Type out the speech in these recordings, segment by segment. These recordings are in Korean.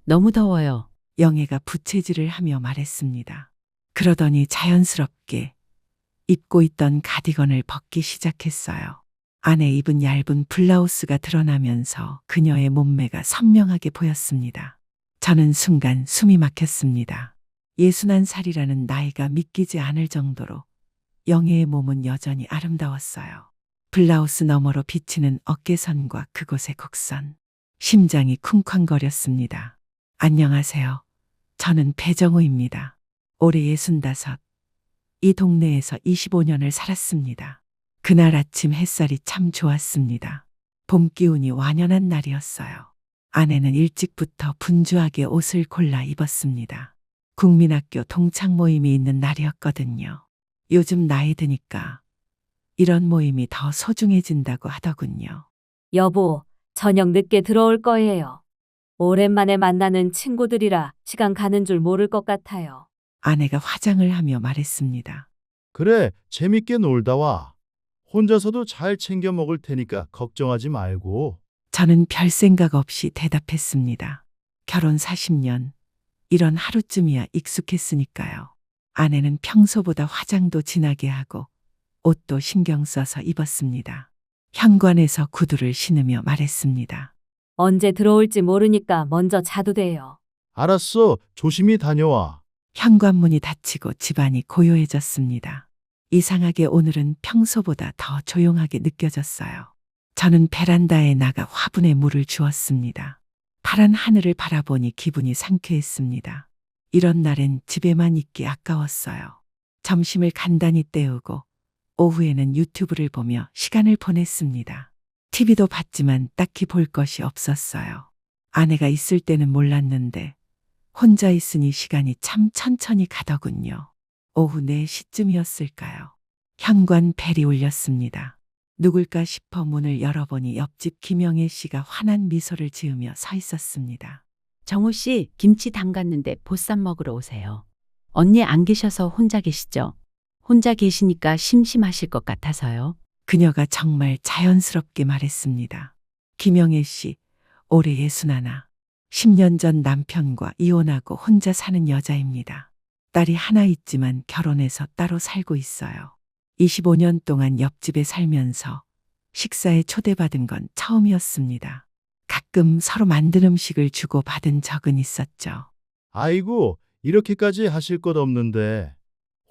너무 더워요. 영애가 부채질을 하며 말했습니다. 그러더니 자연스럽게 입고 있던 가디건을 벗기 시작했어요. 안에 입은 얇은 블라우스가 드러나면서 그녀의 몸매가 선명하게 보였습니다. 저는 순간 숨이 막혔습니다. 61살이라는 나이가 믿기지 않을 정도로 영애의 몸은 여전히 아름다웠어요. 블라우스 너머로 비치는 어깨선과 그곳의 곡선. 심장이 쿵쾅거렸습니다. 안녕하세요. 저는 배정우입니다. 올해 65. 이 동네에서 25년을 살았습니다. 그날 아침 햇살이 참 좋았습니다. 봄 기운이 완연한 날이었어요. 아내는 일찍부터 분주하게 옷을 골라 입었습니다. 국민학교 동창 모임이 있는 날이었거든요. 요즘 나이 드니까 이런 모임이 더 소중해진다고 하더군요. 여보, 저녁 늦게 들어올 거예요. 오랜만에 만나는 친구들이라 시간 가는 줄 모를 것 같아요. 아내가 화장을 하며 말했습니다. 그래, 재밌게 놀다 와. 혼자서도 잘 챙겨 먹을 테니까 걱정하지 말고. 저는 별 생각 없이 대답했습니다. 결혼 40년, 이런 하루쯤이야 익숙했으니까요. 아내는 평소보다 화장도 진하게 하고 옷도 신경 써서 입었습니다. 현관에서 구두를 신으며 말했습니다. 언제 들어올지 모르니까 먼저 자도 돼요. 알았어, 조심히 다녀와. 현관문이 닫히고 집안이 고요해졌습니다. 이상하게 오늘은 평소보다 더 조용하게 느껴졌어요. 저는 베란다에 나가 화분에 물을 주었습니다. 파란 하늘을 바라보니 기분이 상쾌했습니다. 이런 날엔 집에만 있기 아까웠어요. 점심을 간단히 때우고 오후에는 유튜브를 보며 시간을 보냈습니다. TV도 봤지만 딱히 볼 것이 없었어요. 아내가 있을 때는 몰랐는데 혼자 있으니 시간이 참 천천히 가더군요. 오후 4시쯤이었을까요? 현관 벨이 울렸습니다. 누굴까 싶어 문을 열어보니 옆집 김영애 씨가 환한 미소를 지으며 서 있었습니다. 정우 씨, 김치 담갔는데 보쌈 먹으러 오세요. 언니 안 계셔서 혼자 계시죠? 혼자 계시니까 심심하실 것 같아서요. 그녀가 정말 자연스럽게 말했습니다. 김영애 씨, 올해 61. 10년 전 남편과 이혼하고 혼자 사는 여자입니다. 딸이 하나 있지만 결혼해서 따로 살고 있어요. 25년 동안 옆집에 살면서 식사에 초대받은 건 처음이었습니다. 가끔 서로 만든 음식을 주고 받은 적은 있었죠. 아이고, 이렇게까지 하실 것 없는데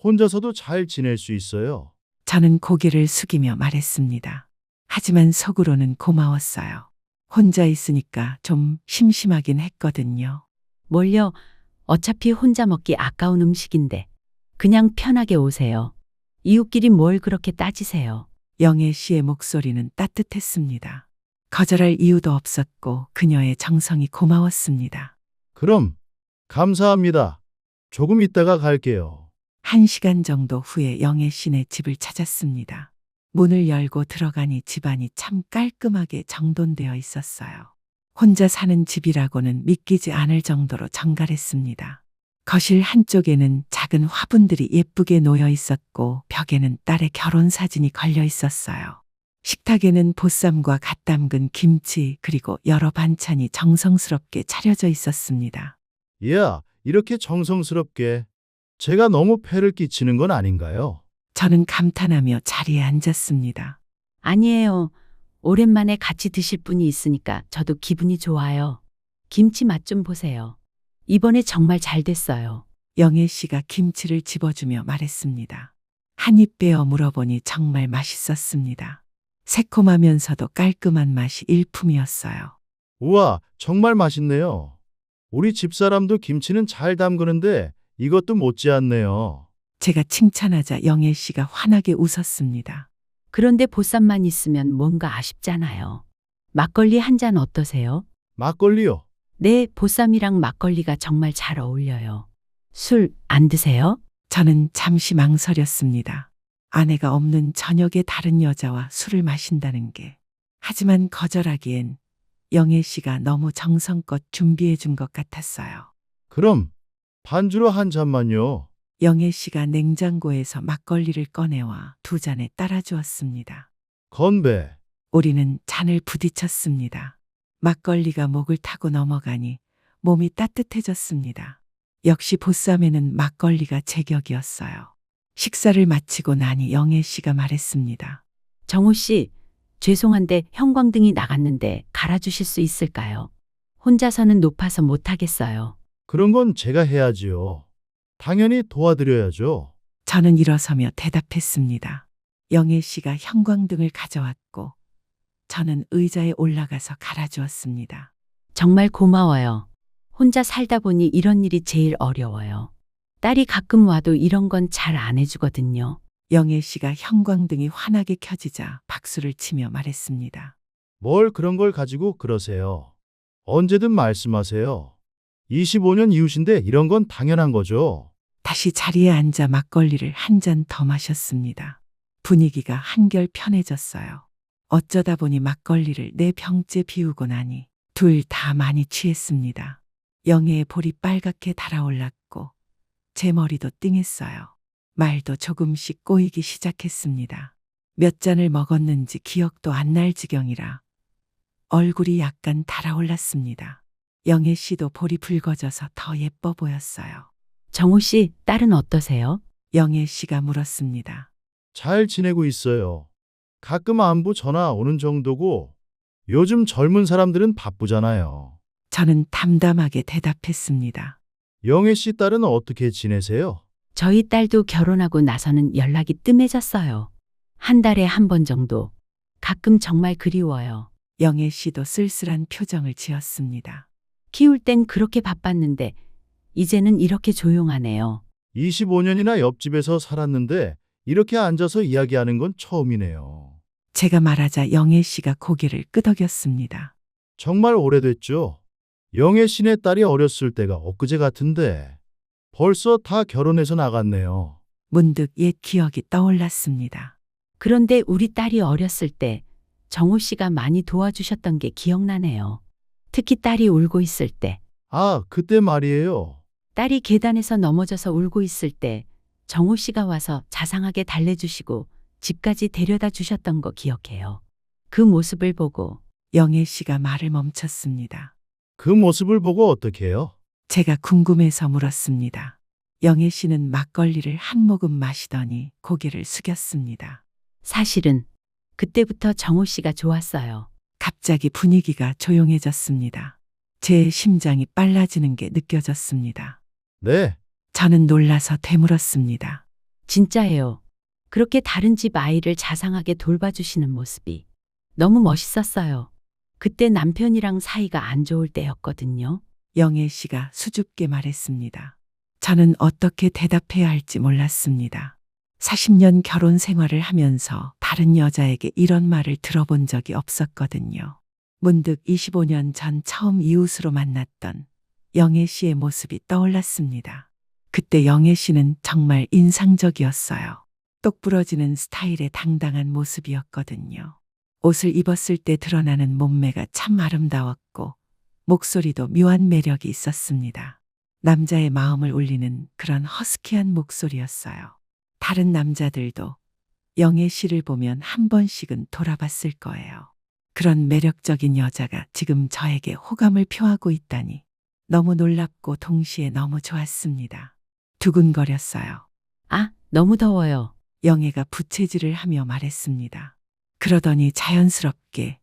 혼자서도 잘 지낼 수 있어요. 저는 고개를 숙이며 말했습니다. 하지만 속으로는 고마웠어요. 혼자 있으니까 좀 심심하긴 했거든요. 뭘요? 어차피 혼자 먹기 아까운 음식인데. 그냥 편하게 오세요. 이웃끼리 뭘 그렇게 따지세요. 영애 씨의 목소리는 따뜻했습니다. 거절할 이유도 없었고 그녀의 정성이 고마웠습니다. 그럼, 감사합니다. 조금 있다가 갈게요. 1시간 정도 후에 영애 씨네 집을 찾았습니다. 문을 열고 들어가니 집안이 참 깔끔하게 정돈되어 있었어요. 혼자 사는 집이라고는 믿기지 않을 정도로 정갈했습니다. 거실 한쪽에는 작은 화분들이 예쁘게 놓여 있었고 벽에는 딸의 결혼 사진이 걸려 있었어요. 식탁에는 보쌈과 갓 담근 김치 그리고 여러 반찬이 정성스럽게 차려져 있었습니다. 이야, 이렇게 정성스럽게. 제가 너무 폐를 끼치는 건 아닌가요? 저는 감탄하며 자리에 앉았습니다. 아니에요. 오랜만에 같이 드실 분이 있으니까 저도 기분이 좋아요. 김치 맛 좀 보세요. 이번에 정말 잘 됐어요. 영애 씨가 김치를 집어주며 말했습니다. 한 입 베어 물어보니 정말 맛있었습니다. 새콤하면서도 깔끔한 맛이 일품이었어요. 우와, 정말 맛있네요. 우리 집사람도 김치는 잘 담그는데 이것도 못지않네요. 제가 칭찬하자 영애 씨가 환하게 웃었습니다. 그런데 보쌈만 있으면 뭔가 아쉽잖아요. 막걸리 한 잔 어떠세요? 막걸리요. 네, 보쌈이랑 막걸리가 정말 잘 어울려요. 술 안 드세요? 저는 잠시 망설였습니다. 아내가 없는 저녁에 다른 여자와 술을 마신다는 게. 하지만 거절하기엔 영애 씨가 너무 정성껏 준비해 준 것 같았어요. 그럼 반주로 한 잔만요. 영애 씨가 냉장고에서 막걸리를 꺼내와 2잔에 따라주었습니다. 건배. 우리는 잔을 부딪혔습니다. 막걸리가 목을 타고 넘어가니 몸이 따뜻해졌습니다. 역시 보쌈에는 막걸리가 제격이었어요. 식사를 마치고 나니 영애 씨가 말했습니다. 정호 씨, 죄송한데 형광등이 나갔는데 갈아주실 수 있을까요? 혼자서는 높아서 못하겠어요. 그런 건 제가 해야지요. 당연히 도와드려야죠. 저는 일어서며 대답했습니다. 영애 씨가 형광등을 가져왔고 저는 의자에 올라가서 갈아주었습니다. 정말 고마워요. 혼자 살다 보니 이런 일이 제일 어려워요. 딸이 가끔 와도 이런 건 잘 안 해주거든요. 영애 씨가 형광등이 환하게 켜지자 박수를 치며 말했습니다. 뭘 그런 걸 가지고 그러세요. 언제든 말씀하세요. 25년 이웃인데 이런 건 당연한 거죠. 다시 자리에 앉아 막걸리를 한 잔 더 마셨습니다. 분위기가 한결 편해졌어요. 어쩌다 보니 막걸리를 4병째 비우고 나니 둘 다 많이 취했습니다. 영애의 볼이 빨갛게 달아올랐고 제 머리도 띵했어요. 말도 조금씩 꼬이기 시작했습니다. 몇 잔을 먹었는지 기억도 안 날 지경이라 얼굴이 약간 달아올랐습니다. 영애 씨도 볼이 붉어져서 더 예뻐 보였어요. 정호 씨, 딸은 어떠세요? 영애 씨가 물었습니다. 잘 지내고 있어요. 가끔 안부 전화 오는 정도고 요즘 젊은 사람들은 바쁘잖아요. 저는 담담하게 대답했습니다. 영애 씨 딸은 어떻게 지내세요? 저희 딸도 결혼하고 나서는 연락이 뜸해졌어요. 한 달에 한 번 정도. 가끔 정말 그리워요. 영애 씨도 쓸쓸한 표정을 지었습니다. 키울 땐 그렇게 바빴는데 이제는 이렇게 조용하네요. 25년이나 옆집에서 살았는데 이렇게 앉아서 이야기하는 건 처음이네요. 제가 말하자 영애 씨가 고개를 끄덕였습니다. 정말 오래됐죠? 영애 씨네 딸이 어렸을 때가 엊그제 같은데 벌써 다 결혼해서 나갔네요. 문득 옛 기억이 떠올랐습니다. 그런데 우리 딸이 어렸을 때 정호 씨가 많이 도와주셨던 게 기억나네요. 특히 딸이 울고 있을 때. 아, 그때 말이에요. 딸이 계단에서 넘어져서 울고 있을 때 정호 씨가 와서 자상하게 달래주시고 집까지 데려다 주셨던 거 기억해요. 그 모습을 보고 영애 씨가 말을 멈췄습니다. 그 모습을 보고 어떻게 해요? 제가 궁금해서 물었습니다. 영애 씨는 막걸리를 한 모금 마시더니 고개를 숙였습니다. 사실은 그때부터 정호 씨가 좋았어요. 갑자기 분위기가 조용해졌습니다. 제 심장이 빨라지는 게 느껴졌습니다. 네, 저는 놀라서 되물었습니다. 진짜예요. 그렇게 다른 집 아이를 자상하게 돌봐주시는 모습이 너무 멋있었어요. 그때 남편이랑 사이가 안 좋을 때였거든요. 영애 씨가 수줍게 말했습니다. 저는 어떻게 대답해야 할지 몰랐습니다. 40년 결혼 생활을 하면서 다른 여자에게 이런 말을 들어본 적이 없었거든요. 문득 25년 전 처음 이웃으로 만났던 영애 씨의 모습이 떠올랐습니다. 그때 영애 씨는 정말 인상적이었어요. 똑부러지는 스타일의 당당한 모습이었거든요. 옷을 입었을 때 드러나는 몸매가 참 아름다웠고 목소리도 묘한 매력이 있었습니다. 남자의 마음을 울리는 그런 허스키한 목소리였어요. 다른 남자들도 영애 씨를 보면 한 번씩은 돌아봤을 거예요. 그런 매력적인 여자가 지금 저에게 호감을 표하고 있다니 너무 놀랍고 동시에 너무 좋았습니다. 두근거렸어요. 아, 너무 더워요. 영애가 부채질을 하며 말했습니다. 그러더니 자연스럽게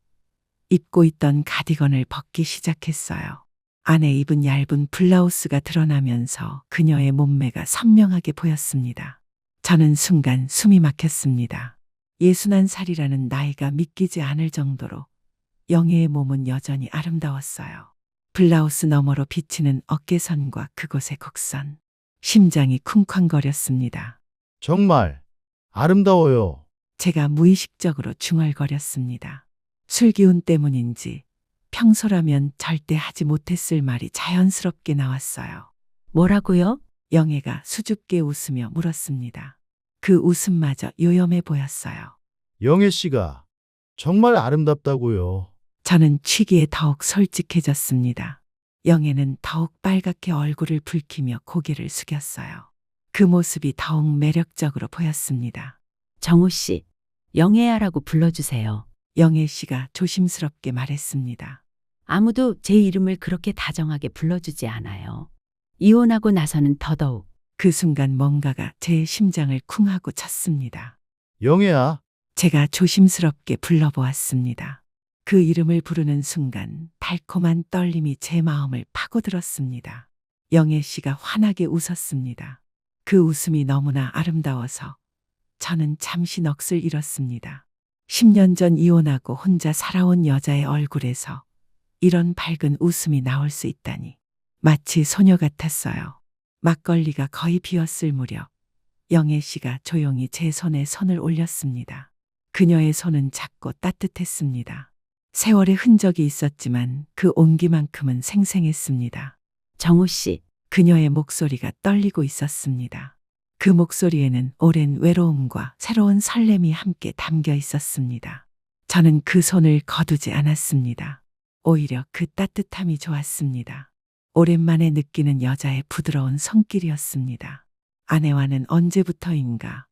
입고 있던 가디건을 벗기 시작했어요. 안에 입은 얇은 블라우스가 드러나면서 그녀의 몸매가 선명하게 보였습니다. 저는 순간 숨이 막혔습니다. 61살이라는 나이가 믿기지 않을 정도로 영애의 몸은 여전히 아름다웠어요. 블라우스 너머로 비치는 어깨선과 그곳의 곡선. 심장이 쿵쾅거렸습니다. 정말 아름다워요. 제가 무의식적으로 중얼거렸습니다. 술기운 때문인지 평소라면 절대 하지 못했을 말이 자연스럽게 나왔어요. 뭐라고요? 영애가 수줍게 웃으며 물었습니다. 그 웃음마저 요염해 보였어요. 영애 씨가 정말 아름답다고요. 저는 취기에 더욱 솔직해졌습니다. 영애는 더욱 빨갛게 얼굴을 붉히며 고개를 숙였어요. 그 모습이 더욱 매력적으로 보였습니다. 정호 씨, 영애야라고 불러주세요. 영애 씨가 조심스럽게 말했습니다. 아무도 제 이름을 그렇게 다정하게 불러주지 않아요. 이혼하고 나서는 더더욱 그 순간 뭔가가 제 심장을 쿵 하고 쳤습니다. 영애야, 제가 조심스럽게 불러보았습니다. 그 이름을 부르는 순간 달콤한 떨림이 제 마음을 파고들었습니다. 영애 씨가 환하게 웃었습니다. 그 웃음이 너무나 아름다워서 저는 잠시 넋을 잃었습니다. 10년 전 이혼하고 혼자 살아온 여자의 얼굴에서 이런 밝은 웃음이 나올 수 있다니 마치 소녀 같았어요. 막걸리가 거의 비었을 무렵 영애 씨가 조용히 제 손에 손을 올렸습니다. 그녀의 손은 작고 따뜻했습니다. 세월의 흔적이 있었지만 그 온기만큼은 생생했습니다. 정우 씨, 그녀의 목소리가 떨리고 있었습니다. 그 목소리에는 오랜 외로움과 새로운 설렘이 함께 담겨 있었습니다. 저는 그 손을 거두지 않았습니다. 오히려 그 따뜻함이 좋았습니다. 오랜만에 느끼는 여자의 부드러운 손길이었습니다. 아내와는 언제부터인가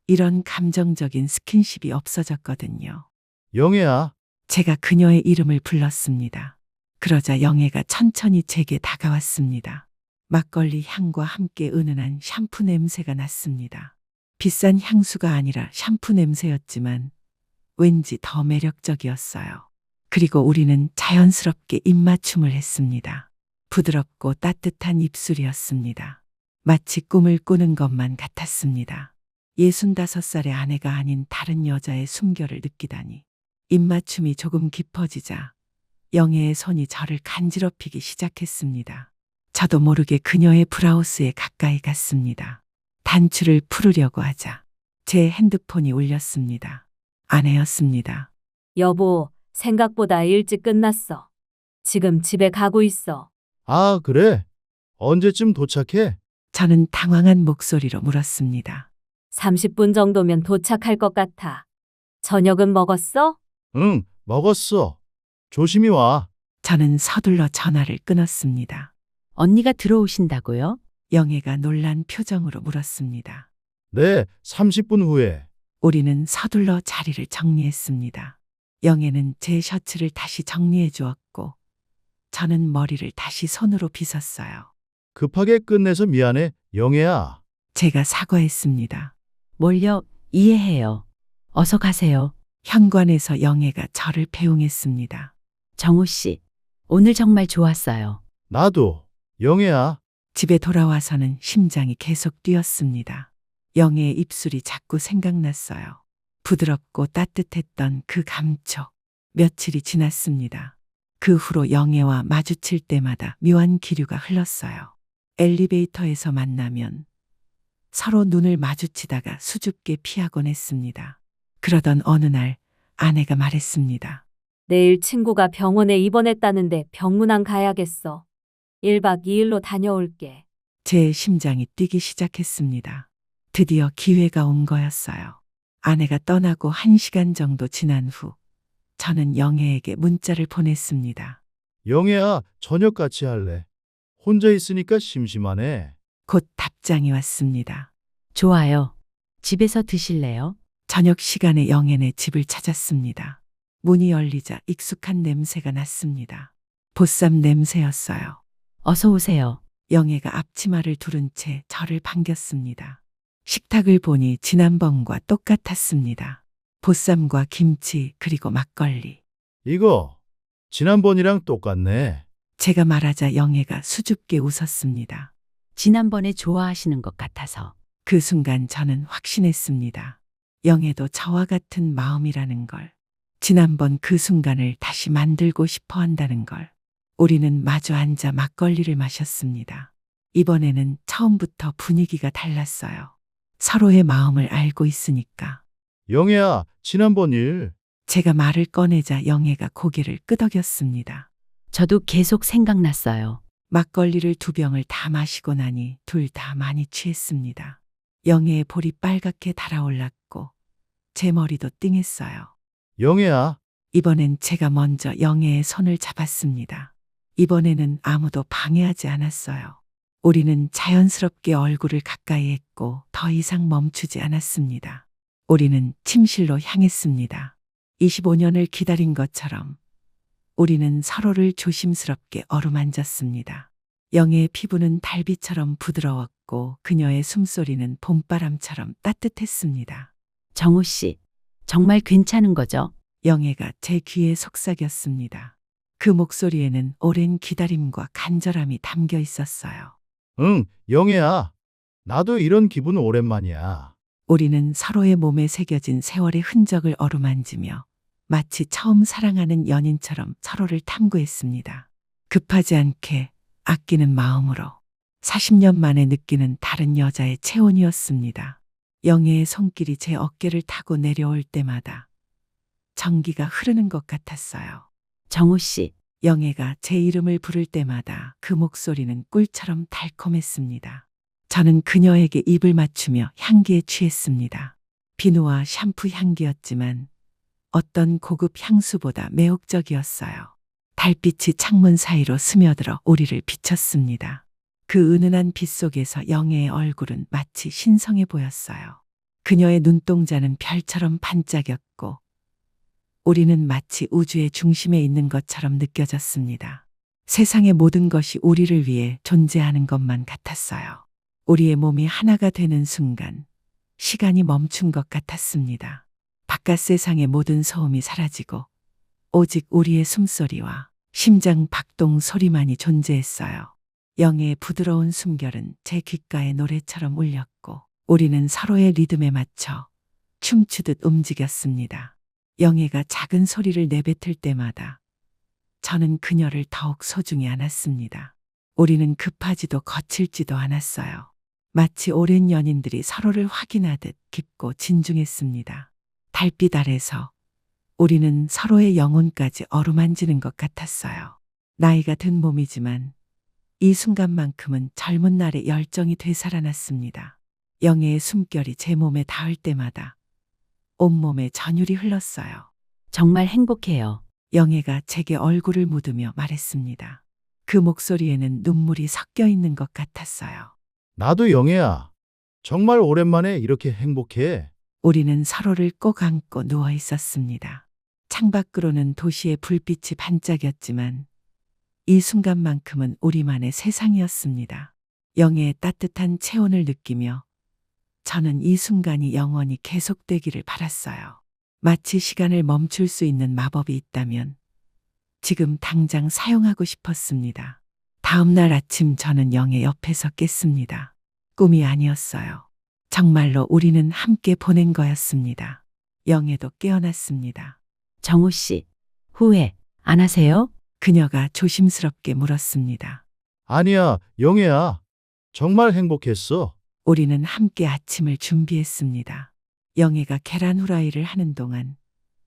이런 감정적인 스킨십이 없어졌거든요. 영애야, 제가 그녀의 이름을 불렀습니다. 그러자 영애가 천천히 제게 다가왔습니다. 막걸리 향과 함께 은은한 샴푸 냄새가 났습니다. 비싼 향수가 아니라 샴푸 냄새였지만 왠지 더 매력적이었어요. 그리고 우리는 자연스럽게 입맞춤을 했습니다. 부드럽고 따뜻한 입술이었습니다. 마치 꿈을 꾸는 것만 같았습니다. 65살의 아내가 아닌 다른 여자의 숨결을 느끼다니. 입맞춤이 조금 깊어지자 영애의 손이 저를 간지럽히기 시작했습니다. 저도 모르게 그녀의 브라우스에 가까이 갔습니다. 단추를 풀으려고 하자 제 핸드폰이 울렸습니다. 아내였습니다. 여보, 생각보다 일찍 끝났어. 지금 집에 가고 있어. 아, 그래? 언제쯤 도착해? 저는 당황한 목소리로 물었습니다. 30분 정도면 도착할 것 같아. 저녁은 먹었어? 응, 먹었어. 조심히 와. 저는 서둘러 전화를 끊었습니다. 언니가 들어오신다고요? 영애가 놀란 표정으로 물었습니다. 네, 30분 후에. 우리는 서둘러 자리를 정리했습니다. 영애는 제 셔츠를 다시 정리해 주었고 저는 머리를 다시 손으로 빗었어요. 급하게 끝내서 미안해, 영애야. 제가 사과했습니다. 뭘요? 이해해요. 어서 가세요. 현관에서 영애가 저를 배웅했습니다. 정우 씨, 오늘 정말 좋았어요. 나도, 영애야. 집에 돌아와서는 심장이 계속 뛰었습니다. 영애의 입술이 자꾸 생각났어요. 부드럽고 따뜻했던 그 감촉. 며칠이 지났습니다. 그 후로 영애와 마주칠 때마다 묘한 기류가 흘렀어요. 엘리베이터에서 만나면 서로 눈을 마주치다가 수줍게 피하곤 했습니다. 그러던 어느 날 아내가 말했습니다. 내일 친구가 병원에 입원했다는데 병문안 가야겠어. 1박 2일로 다녀올게. 제 심장이 뛰기 시작했습니다. 드디어 기회가 온 거였어요. 아내가 떠나고 1시간 정도 지난 후 저는 영애에게 문자를 보냈습니다. 영애야, 저녁 같이 할래. 혼자 있으니까 심심하네. 곧 답장이 왔습니다. 좋아요. 집에서 드실래요? 저녁 시간에 영애네 집을 찾았습니다. 문이 열리자 익숙한 냄새가 났습니다. 보쌈 냄새였어요. 어서 오세요. 영애가 앞치마를 두른 채 저를 반겼습니다. 식탁을 보니 지난번과 똑같았습니다. 보쌈과 김치 그리고 막걸리. 이거, 지난번이랑 똑같네. 제가 말하자 영애가 수줍게 웃었습니다. 지난번에 좋아하시는 것 같아서. 그 순간 저는 확신했습니다. 영애도 저와 같은 마음이라는 걸. 지난번 그 순간을 다시 만들고 싶어 한다는 걸. 우리는 마주 앉아 막걸리를 마셨습니다. 이번에는 처음부터 분위기가 달랐어요. 서로의 마음을 알고 있으니까. 영애야, 지난번 일. 제가 말을 꺼내자 영애가 고개를 끄덕였습니다. 저도 계속 생각났어요. 막걸리를 2병을 다 마시고 나니 둘 다 많이 취했습니다. 영애의 볼이 빨갛게 달아올랐고 제 머리도 띵했어요. 영애야, 이번엔 제가 먼저 영애의 손을 잡았습니다. 이번에는 아무도 방해하지 않았어요. 우리는 자연스럽게 얼굴을 가까이 했고 더 이상 멈추지 않았습니다. 우리는 침실로 향했습니다. 25년을 기다린 것처럼 우리는 서로를 조심스럽게 어루만졌습니다. 영애의 피부는 달빛처럼 부드러웠고 그녀의 숨소리는 봄바람처럼 따뜻했습니다. 정우 씨, 정말 괜찮은 거죠? 영애가 제 귀에 속삭였습니다. 그 목소리에는 오랜 기다림과 간절함이 담겨 있었어요. 응, 영애야. 나도 이런 기분 오랜만이야. 우리는 서로의 몸에 새겨진 세월의 흔적을 어루만지며 마치 처음 사랑하는 연인처럼 서로를 탐구했습니다. 급하지 않게 아끼는 마음으로 40년 만에 느끼는 다른 여자의 체온이었습니다. 영애의 손길이 제 어깨를 타고 내려올 때마다 전기가 흐르는 것 같았어요. 정우 씨, 영애가 제 이름을 부를 때마다 그 목소리는 꿀처럼 달콤했습니다. 저는 그녀에게 입을 맞추며 향기에 취했습니다. 비누와 샴푸 향기였지만 어떤 고급 향수보다 매혹적이었어요. 달빛이 창문 사이로 스며들어 우리를 비쳤습니다. 그 은은한 빛 속에서 영애의 얼굴은 마치 신성해 보였어요. 그녀의 눈동자는 별처럼 반짝였고 우리는 마치 우주의 중심에 있는 것처럼 느껴졌습니다. 세상의 모든 것이 우리를 위해 존재하는 것만 같았어요. 우리의 몸이 하나가 되는 순간 시간이 멈춘 것 같았습니다. 바깥 세상의 모든 소음이 사라지고 오직 우리의 숨소리와 심장 박동 소리만이 존재했어요. 영애의 부드러운 숨결은 제 귓가에 노래처럼 울렸고 우리는 서로의 리듬에 맞춰 춤추듯 움직였습니다. 영애가 작은 소리를 내뱉을 때마다 저는 그녀를 더욱 소중히 안았습니다. 우리는 급하지도 거칠지도 않았어요. 마치 오랜 연인들이 서로를 확인하듯 깊고 진중했습니다. 달빛 아래서 우리는 서로의 영혼까지 어루만지는 것 같았어요. 나이가 든 몸이지만 이 순간만큼은 젊은 날의 열정이 되살아났습니다. 영애의 숨결이 제 몸에 닿을 때마다 온몸에 전율이 흘렀어요. 정말 행복해요. 영애가 제게 얼굴을 묻으며 말했습니다. 그 목소리에는 눈물이 섞여 있는 것 같았어요. 나도 영애야. 정말 오랜만에 이렇게 행복해. 우리는 서로를 꼭 안고 누워 있었습니다. 창밖으로는 도시의 불빛이 반짝였지만 이 순간만큼은 우리만의 세상이었습니다. 영애의 따뜻한 체온을 느끼며 저는 이 순간이 영원히 계속되기를 바랐어요. 마치 시간을 멈출 수 있는 마법이 있다면 지금 당장 사용하고 싶었습니다. 다음 날 아침 저는 영애 옆에서 깼습니다. 꿈이 아니었어요. 정말로 우리는 함께 보낸 거였습니다. 영애도 깨어났습니다. 정우 씨, 후회 안 하세요? 그녀가 조심스럽게 물었습니다. 아니야, 영애야. 정말 행복했어. 우리는 함께 아침을 준비했습니다. 영애가 계란 후라이를 하는 동안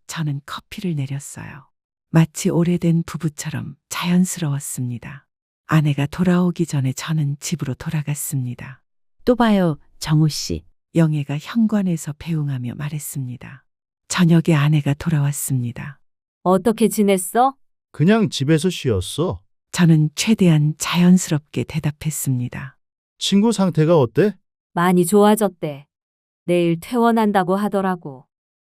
저는 커피를 내렸어요. 마치 오래된 부부처럼 자연스러웠습니다. 아내가 돌아오기 전에 저는 집으로 돌아갔습니다. 또 봐요, 정우 씨. 영애가 현관에서 배웅하며 말했습니다. 저녁에 아내가 돌아왔습니다. 어떻게 지냈어? 그냥 집에서 쉬었어. 저는 최대한 자연스럽게 대답했습니다. 친구 상태가 어때? 많이 좋아졌대. 내일 퇴원한다고 하더라고.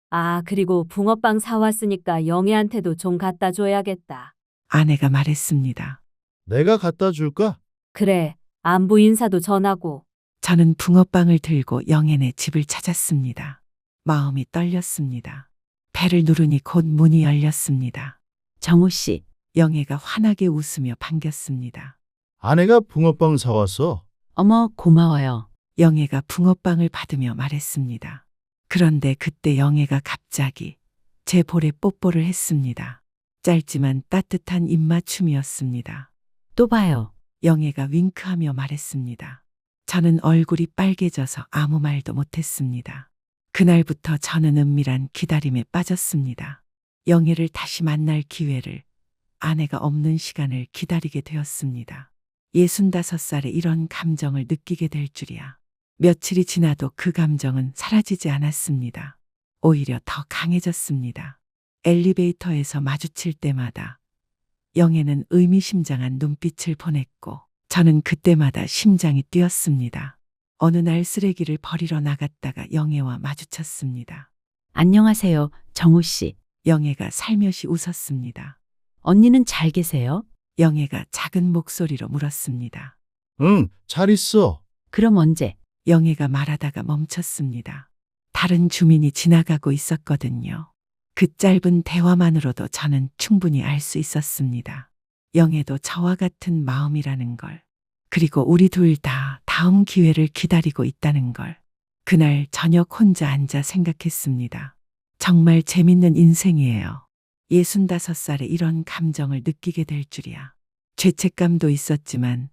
아, 그리고 붕어빵 사왔으니까 영애한테도 좀 갖다 줘야겠다. 아내가 말했습니다. 내가 갖다 줄까? 그래, 안부 인사도 전하고. 저는 붕어빵을 들고 영애네 집을 찾았습니다. 마음이 떨렸습니다. 배를 누르니 곧 문이 열렸습니다. 정우 씨, 영애가 환하게 웃으며 반겼습니다. 아내가 붕어빵 사왔어. 어머, 고마워요. 영애가 붕어빵을 받으며 말했습니다. 그런데 그때 영애가 갑자기 제 볼에 뽀뽀를 했습니다. 짧지만 따뜻한 입맞춤이었습니다. 또 봐요. 영애가 윙크하며 말했습니다. 저는 얼굴이 빨개져서 아무 말도 못했습니다. 그날부터 저는 은밀한 기다림에 빠졌습니다. 영애를 다시 만날 기회를, 아내가 없는 시간을 기다리게 되었습니다. 65살에 이런 감정을 느끼게 될 줄이야. 며칠이 지나도 그 감정은 사라지지 않았습니다. 오히려 더 강해졌습니다. 엘리베이터에서 마주칠 때마다 영애는 의미심장한 눈빛을 보냈고 저는 그때마다 심장이 뛰었습니다. 어느 날 쓰레기를 버리러 나갔다가 영애와 마주쳤습니다. 안녕하세요, 정우 씨. 영애가 살며시 웃었습니다. 언니는 잘 계세요? 영애가 작은 목소리로 물었습니다. 응, 잘 있어. 그럼 언제? 영애가 말하다가 멈췄습니다. 다른 주민이 지나가고 있었거든요. 그 짧은 대화만으로도 저는 충분히 알 수 있었습니다. 영애도 저와 같은 마음이라는 걸. 그리고 우리 둘 다 다음 기회를 기다리고 있다는 걸. 그날 저녁 혼자 앉아 생각했습니다. 정말 재밌는 인생이에요. 65살에 이런 감정을 느끼게 될 줄이야. 죄책감도 있었지만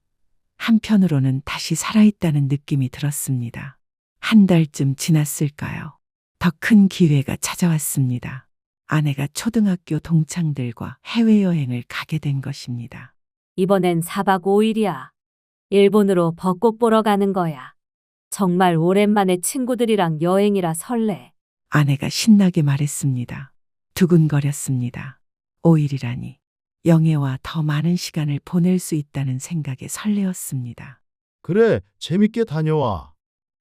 한편으로는 다시 살아있다는 느낌이 들었습니다. 한 달쯤 지났을까요? 더 큰 기회가 찾아왔습니다. 아내가 초등학교 동창들과 해외여행을 가게 된 것입니다. 이번엔 4박 5일이야. 일본으로 벚꽃 보러 가는 거야. 정말 오랜만에 친구들이랑 여행이라 설레. 아내가 신나게 말했습니다. 두근거렸습니다. 5일이라니. 영애와 더 많은 시간을 보낼 수 있다는 생각에 설레었습니다. 그래, 재밌게 다녀와.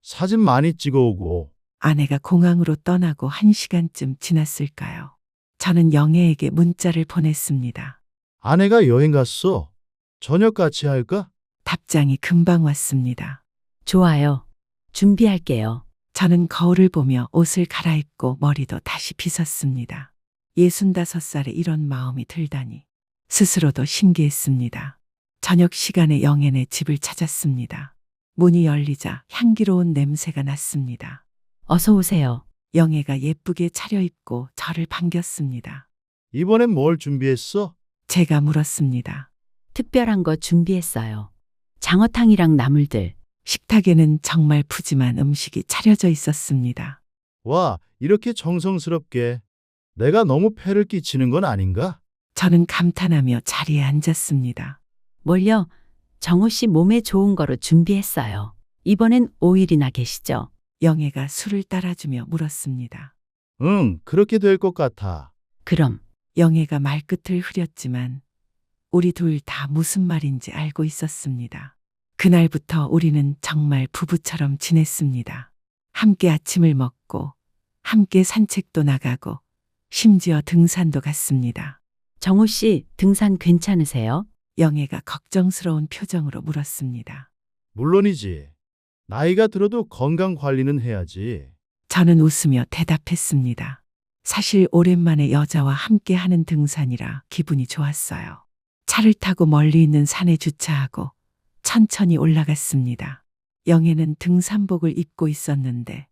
사진 많이 찍어오고. 아내가 공항으로 떠나고 1시간쯤 지났을까요? 저는 영애에게 문자를 보냈습니다. 아내가 여행 갔어. 저녁 같이 할까? 답장이 금방 왔습니다. 좋아요. 준비할게요. 저는 거울을 보며 옷을 갈아입고 머리도 다시 빗었습니다. 65살에 이런 마음이 들다니 스스로도 신기했습니다. 저녁 시간에 영애네 집을 찾았습니다. 문이 열리자 향기로운 냄새가 났습니다. 어서 오세요. 영애가 예쁘게 차려입고 저를 반겼습니다. 이번엔 뭘 준비했어? 제가 물었습니다. 특별한 거 준비했어요. 장어탕이랑 나물들. 식탁에는 정말 푸짐한 음식이 차려져 있었습니다. 와, 이렇게 정성스럽게. 내가 너무 폐를 끼치는 건 아닌가? 저는 감탄하며 자리에 앉았습니다. 뭘요? 정호 씨 몸에 좋은 거로 준비했어요. 이번엔 5일이나 계시죠? 영애가 술을 따라주며 물었습니다. 응, 그렇게 될 것 같아. 그럼 영애가 말끝을 흐렸지만 우리 둘 다 무슨 말인지 알고 있었습니다. 그날부터 우리는 정말 부부처럼 지냈습니다. 함께 아침을 먹고 함께 산책도 나가고 심지어 등산도 갔습니다. 정호 씨 등산 괜찮으세요? 영애가 걱정스러운 표정으로 물었습니다. 물론이지. 나이가 들어도 건강 관리는 해야지. 저는 웃으며 대답했습니다. 사실 오랜만에 여자와 함께 하는 등산이라 기분이 좋았어요. 차를 타고 멀리 있는 산에 주차하고 천천히 올라갔습니다. 영애는 등산복을 입고 있었는데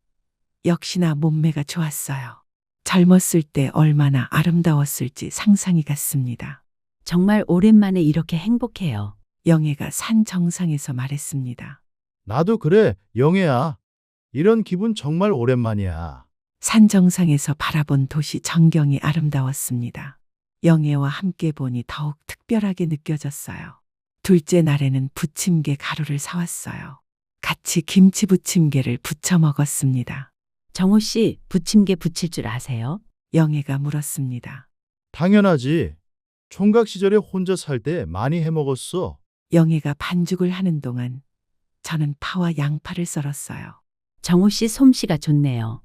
역시나 몸매가 좋았어요. 젊었을 때 얼마나 아름다웠을지 상상이 갔습니다. 정말 오랜만에 이렇게 행복해요. 영애가 산 정상에서 말했습니다. 나도 그래, 영애야. 이런 기분 정말 오랜만이야. 산 정상에서 바라본 도시 전경이 아름다웠습니다. 영애와 함께 보니 더욱 특별하게 느껴졌어요. 둘째 날에는 부침개 가루를 사왔어요. 같이 김치 부침개를 부쳐 먹었습니다. 정호 씨 부침개 부칠 줄 아세요? 영애가 물었습니다. 당연하지. 총각 시절에 혼자 살 때 많이 해 먹었어. 영애가 반죽을 하는 동안 저는 파와 양파를 썰었어요. 정호 씨 솜씨가 좋네요.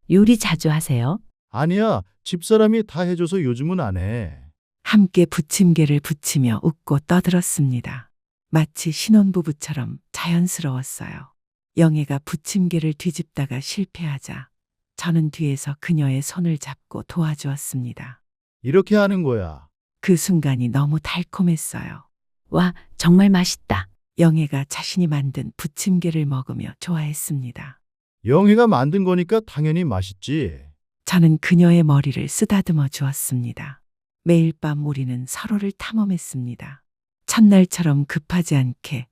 요리 자주 하세요? 아니야, 집사람이 다 해줘서 요즘은 안 해. 함께 부침개를 부치며 웃고 떠들었습니다. 마치 신혼부부처럼 자연스러웠어요. 영애가 부침개를 뒤집다가 실패하자 저는 뒤에서 그녀의 손을 잡고 도와주었습니다. 이렇게 하는 거야. 그 순간이 너무 달콤했어요. 와, 정말 맛있다. 영애가 자신이 만든 부침개를 먹으며 좋아했습니다. 영희가 만든 거니까 당연히 맛있지. 저는 그녀의 머리를 쓰다듬어 주었습니다. 매일 밤 우리는 서로를 탐험했습니다. 첫날처럼 급하지 않게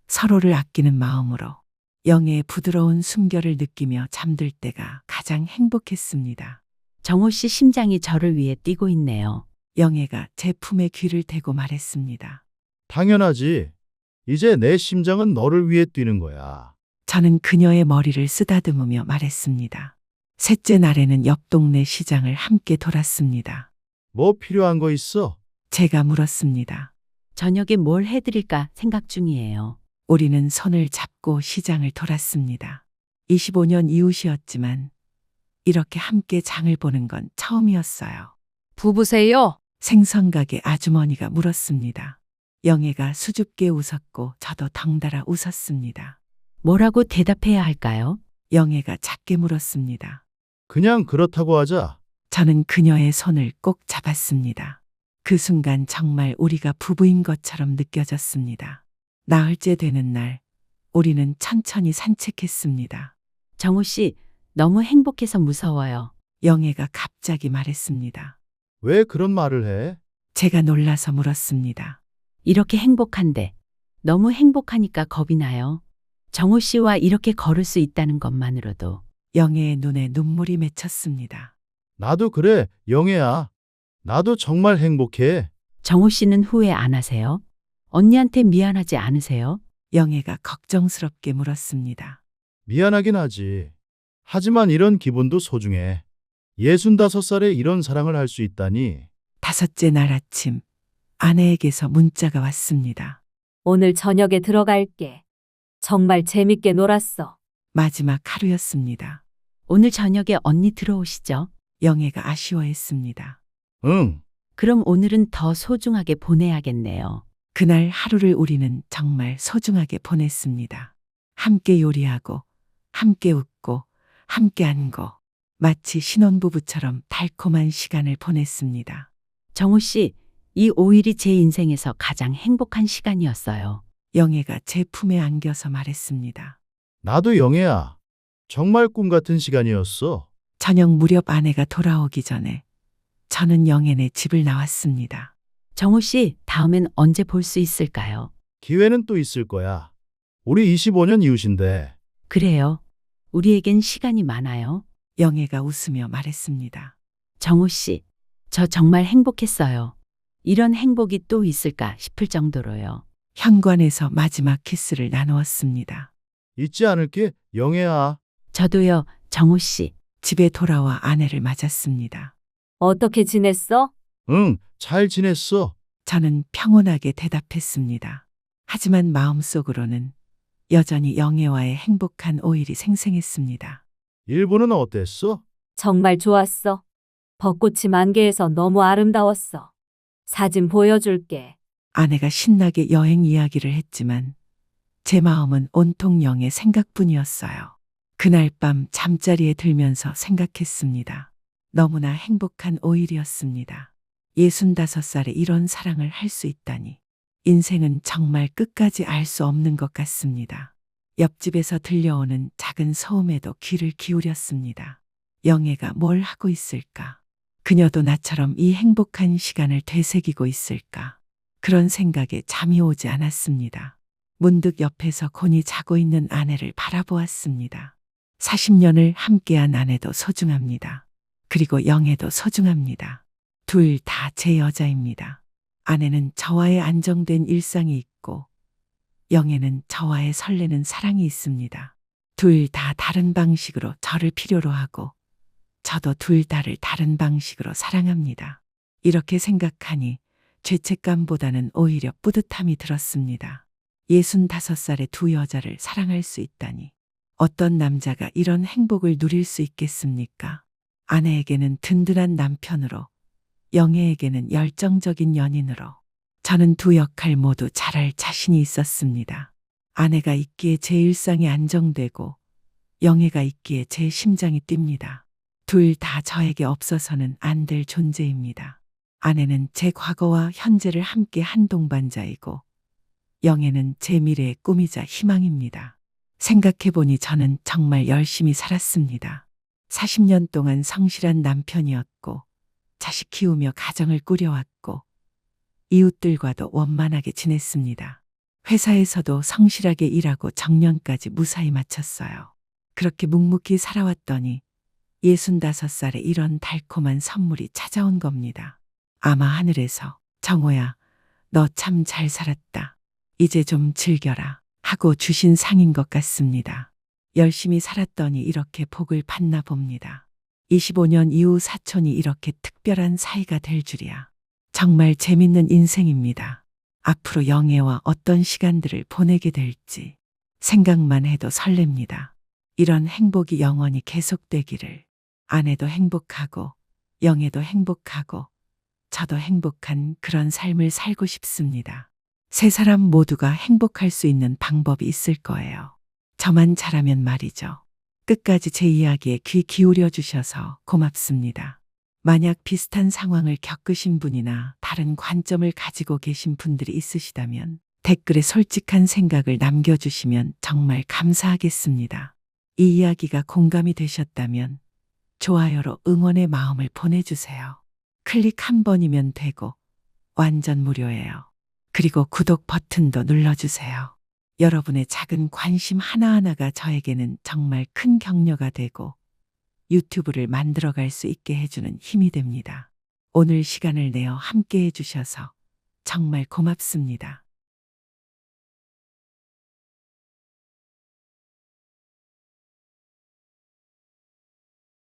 서로를 아끼는 마음으로 영애의 부드러운 숨결을 느끼며 잠들 때가 가장 행복했습니다. 정호 씨 심장이 저를 위해 뛰고 있네요. 영애가 제 품에 귀를 대고 말했습니다. 당연하지. 이제 내 심장은 너를 위해 뛰는 거야. 저는 그녀의 머리를 쓰다듬으며 말했습니다. 셋째 날에는 옆 동네 시장을 함께 돌았습니다. 뭐 필요한 거 있어? 제가 물었습니다. 저녁에 뭘 해드릴까 생각 중이에요. 우리는 손을 잡고 시장을 돌았습니다. 25년 이웃이었지만 이렇게 함께 장을 보는 건 처음이었어요. 부부세요? 생선가게 아주머니가 물었습니다. 영애가 수줍게 웃었고 저도 덩달아 웃었습니다. 뭐라고 대답해야 할까요? 영애가 작게 물었습니다. 그냥 그렇다고 하자. 저는 그녀의 손을 꼭 잡았습니다. 그 순간 정말 우리가 부부인 것처럼 느껴졌습니다. 나흘째 되는 날, 우리는 천천히 산책했습니다. 정우 씨, 너무 행복해서 무서워요. 영애가 갑자기 말했습니다. 왜 그런 말을 해? 제가 놀라서 물었습니다. 이렇게 행복한데 너무 행복하니까 겁이 나요. 정우 씨와 이렇게 걸을 수 있다는 것만으로도. 영애의 눈에 눈물이 맺혔습니다. 나도 그래, 영애야. 나도 정말 행복해. 정우 씨는 후회 안 하세요? 언니한테 미안하지 않으세요? 영애가 걱정스럽게 물었습니다. 미안하긴 하지. 하지만 이런 기분도 소중해. 65살에 이런 사랑을 할 수 있다니. 다섯째 날 아침, 아내에게서 문자가 왔습니다. 오늘 저녁에 들어갈게. 정말 재밌게 놀았어. 마지막 하루였습니다. 오늘 저녁에 언니 들어오시죠? 영애가 아쉬워했습니다. 응. 그럼 오늘은 더 소중하게 보내야겠네요. 그날 하루를 우리는 정말 소중하게 보냈습니다. 함께 요리하고, 함께 웃고, 함께 안고, 마치 신혼부부처럼 달콤한 시간을 보냈습니다. 정우 씨, 이 5일이 제 인생에서 가장 행복한 시간이었어요. 영애가 제 품에 안겨서 말했습니다. 나도 영애야. 정말 꿈 같은 시간이었어. 저녁 무렵 아내가 돌아오기 전에 저는 영애네 집을 나왔습니다. 정우 씨, 다음엔 언제 볼 수 있을까요? 기회는 또 있을 거야. 우리 25년 이웃인데. 그래요. 우리에겐 시간이 많아요. 영애가 웃으며 말했습니다. 정우 씨, 저 정말 행복했어요. 이런 행복이 또 있을까 싶을 정도로요. 현관에서 마지막 키스를 나누었습니다. 잊지 않을게, 영애야. 저도요, 정우 씨. 집에 돌아와 아내를 맞았습니다. 어떻게 지냈어? 응, 잘 지냈어. 저는 평온하게 대답했습니다. 하지만 마음속으로는 여전히 영애와의 행복한 5일이 생생했습니다. 일본은 어땠어? 정말 좋았어. 벚꽃이 만개해서 너무 아름다웠어. 사진 보여줄게. 아내가 신나게 여행 이야기를 했지만 제 마음은 온통 영애 생각뿐이었어요. 그날 밤 잠자리에 들면서 생각했습니다. 너무나 행복한 5일이었습니다. 65살에 이런 사랑을 할 수 있다니. 인생은 정말 끝까지 알 수 없는 것 같습니다. 옆집에서 들려오는 작은 소음에도 귀를 기울였습니다. 영애가 뭘 하고 있을까? 그녀도 나처럼 이 행복한 시간을 되새기고 있을까? 그런 생각에 잠이 오지 않았습니다. 문득 옆에서 곤히 자고 있는 아내를 바라보았습니다. 40년을 함께한 아내도 소중합니다. 그리고 영애도 소중합니다. 둘 다 제 여자입니다. 아내는 저와의 안정된 일상이 있고 영애는 저와의 설레는 사랑이 있습니다. 둘 다 다른 방식으로 저를 필요로 하고 저도 둘 다를 다른 방식으로 사랑합니다. 이렇게 생각하니 죄책감보다는 오히려 뿌듯함이 들었습니다. 65살의 두 여자를 사랑할 수 있다니. 어떤 남자가 이런 행복을 누릴 수 있겠습니까? 아내에게는 든든한 남편으로, 영애에게는 열정적인 연인으로. 저는 두 역할 모두 잘할 자신이 있었습니다. 아내가 있기에 제 일상이 안정되고 영애가 있기에 제 심장이 뜁니다. 둘 다 저에게 없어서는 안 될 존재입니다. 아내는 제 과거와 현재를 함께 한 동반자이고 영애는 제 미래의 꿈이자 희망입니다. 생각해보니 저는 정말 열심히 살았습니다. 40년 동안 성실한 남편이었고 자식 키우며 가정을 꾸려왔고 이웃들과도 원만하게 지냈습니다. 회사에서도 성실하게 일하고 정년까지 무사히 마쳤어요. 그렇게 묵묵히 살아왔더니 65살에 이런 달콤한 선물이 찾아온 겁니다. 아마 하늘에서 정호야, 너 참 잘 살았다. 이제 좀 즐겨라 하고 주신 상인 것 같습니다. 열심히 살았더니 이렇게 복을 받나 봅니다. 25년 이후 사촌이 이렇게 특별한 사이가 될 줄이야. 정말 재밌는 인생입니다. 앞으로 영애와 어떤 시간들을 보내게 될지 생각만 해도 설렙니다. 이런 행복이 영원히 계속되기를. 아내도 행복하고 영애도 행복하고 저도 행복한 그런 삶을 살고 싶습니다. 세 사람 모두가 행복할 수 있는 방법이 있을 거예요. 저만 잘하면 말이죠. 끝까지 제 이야기에 귀 기울여 주셔서 고맙습니다. 만약 비슷한 상황을 겪으신 분이나 다른 관점을 가지고 계신 분들이 있으시다면 댓글에 솔직한 생각을 남겨주시면 정말 감사하겠습니다. 이 이야기가 공감이 되셨다면 좋아요로 응원의 마음을 보내주세요. 클릭 한 번이면 되고 완전 무료예요. 그리고 구독 버튼도 눌러주세요. 여러분의 작은 관심 하나하나가 저에게는 정말 큰 격려가 되고 유튜브를 만들어갈 수 있게 해주는 힘이 됩니다. 오늘 시간을 내어 함께 해주셔서 정말 고맙습니다.